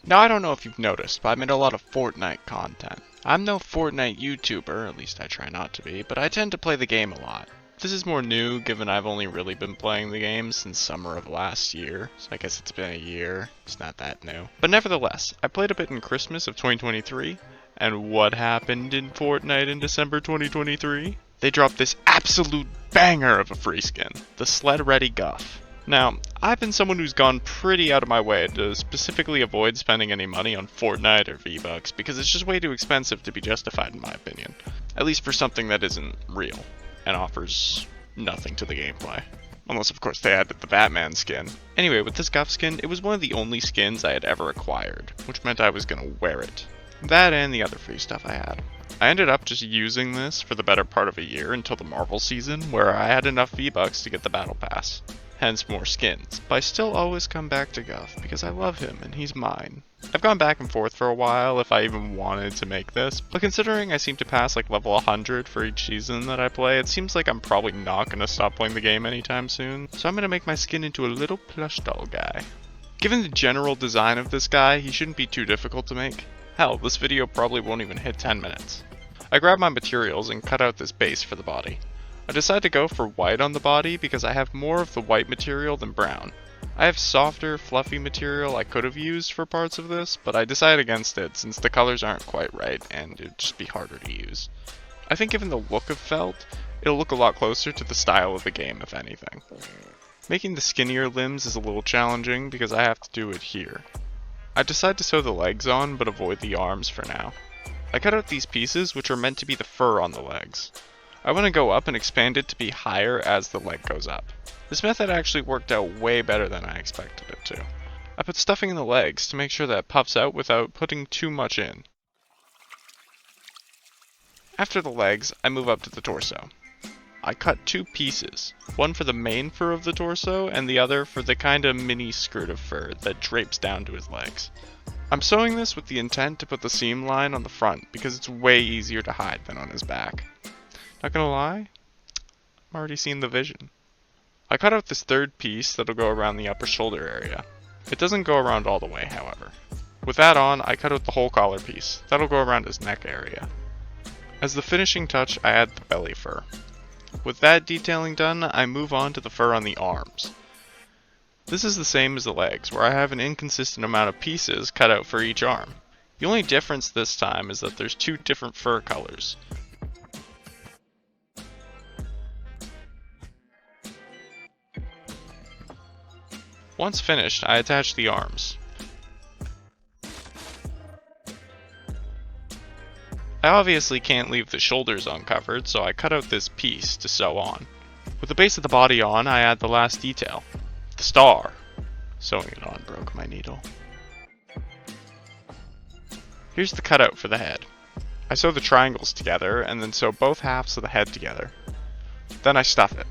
Now I don't know if you've noticed, but I made a lot of Fortnite content. I'm no Fortnite YouTuber, at least I try not to be, but I tend to play the game a lot. This is more new, given I've only really been playing the game since summer of last year, so I guess it's been a year. It's not that new. But nevertheless, I played a bit in Christmas of 2023, and what happened in Fortnite in December 2023? They dropped this absolute banger of a free skin, the Sled Ready Guff. Now, I've been someone who's gone pretty out of my way to specifically avoid spending any money on Fortnite or V-Bucks because it's just way too expensive to be justified in my opinion. At least for something that isn't real and offers nothing to the gameplay. Unless of course they added the Batman skin. Anyway, with this Guff skin, it was one of the only skins I had ever acquired, which meant I was gonna wear it. That and the other free stuff I had. I ended up just using this for the better part of a year until the Marvel season, where I had enough V-Bucks to get the Battle Pass. Hence more skins, but I still always come back to Guff because I love him and he's mine. I've gone back and forth for a while if I even wanted to make this, but considering I seem to pass like level 100 for each season that I play, it seems like I'm probably not going to stop playing the game anytime soon, so I'm going to make my skin into a little plush doll guy. Given the general design of this guy, he shouldn't be too difficult to make. Hell, this video probably won't even hit 10 minutes. I grabbed my materials and cut out this base for the body. I decided to go for white on the body because I have more of the white material than brown. I have softer, fluffy material I could have used for parts of this, but I decided against it since the colors aren't quite right and it'd just be harder to use. I think given the look of felt, it'll look a lot closer to the style of the game if anything. Making the skinnier limbs is a little challenging because I have to do it here. I decided to sew the legs on but avoid the arms for now. I cut out these pieces which are meant to be the fur on the legs. I want to go up and expand it to be higher as the leg goes up. This method actually worked out way better than I expected it to. I put stuffing in the legs to make sure that it puffs out without putting too much in. After the legs, I move up to the torso. I cut two pieces, one for the main fur of the torso and the other for the kinda mini skirt of fur that drapes down to his legs. I'm sewing this with the intent to put the seam line on the front because it's way easier to hide than on his back. Not gonna lie, I'm already seeing the vision. I cut out this third piece that'll go around the upper shoulder area. It doesn't go around all the way, however. With that on, I cut out the whole collar piece. That'll go around his neck area. As the finishing touch, I add the belly fur. With that detailing done, I move on to the fur on the arms. This is the same as the legs, where I have an inconsistent amount of pieces cut out for each arm. The only difference this time is that there's two different fur colors. Once finished, I attach the arms. I obviously can't leave the shoulders uncovered, so I cut out this piece to sew on. With the base of the body on, I add the last detail, the star. Sewing it on broke my needle. Here's the cutout for the head. I sew the triangles together and then sew both halves of the head together. Then I stuff it.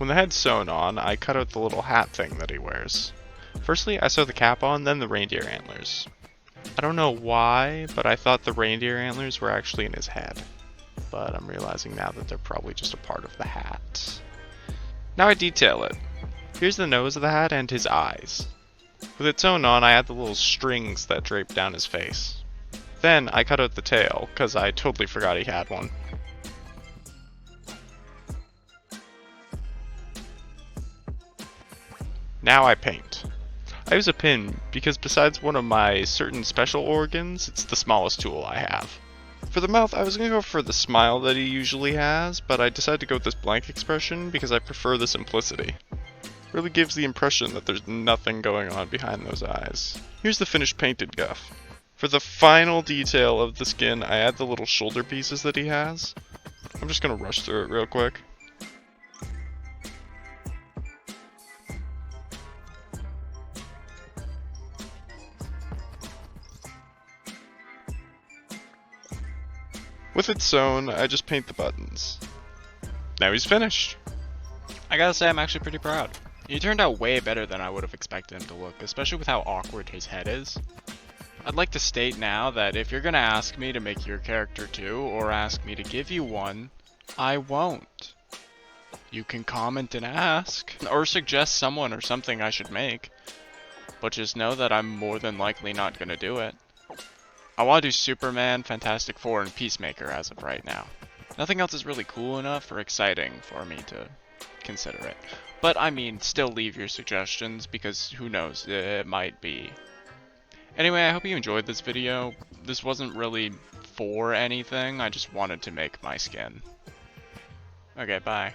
When the head's sewn on, I cut out the little hat thing that he wears. Firstly, I sew the cap on, then the reindeer antlers. I don't know why, but I thought the reindeer antlers were actually in his head. But I'm realizing now that they're probably just a part of the hat. Now I detail it. Here's the nose of the hat and his eyes. With it sewn on, I add the little strings that drape down his face. Then I cut out the tail, cause I totally forgot he had one. Now I paint. I use a pin because besides one of my certain special organs, it's the smallest tool I have. For the mouth, I was going to go for the smile that he usually has, but I decided to go with this blank expression because I prefer the simplicity. Really gives the impression that there's nothing going on behind those eyes. Here's the finished painted Guff. For the final detail of the skin, I add the little shoulder pieces that he has. I'm just going to rush through it real quick. With it sewn, I just paint the buttons. Now he's finished. I gotta say I'm actually pretty proud. He turned out way better than I would have expected him to look, especially with how awkward his head is. I'd like to state now that if you're gonna ask me to make your character too, or ask me to give you one, I won't. You can comment and ask, or suggest someone or something I should make, but just know that I'm more than likely not gonna do it. I want to do Superman, Fantastic Four, and Peacemaker as of right now. Nothing else is really cool enough or exciting for me to consider it. But I mean, still leave your suggestions, because who knows, it might be. Anyway, I hope you enjoyed this video. This wasn't really for anything, I just wanted to make my skin. Okay, bye.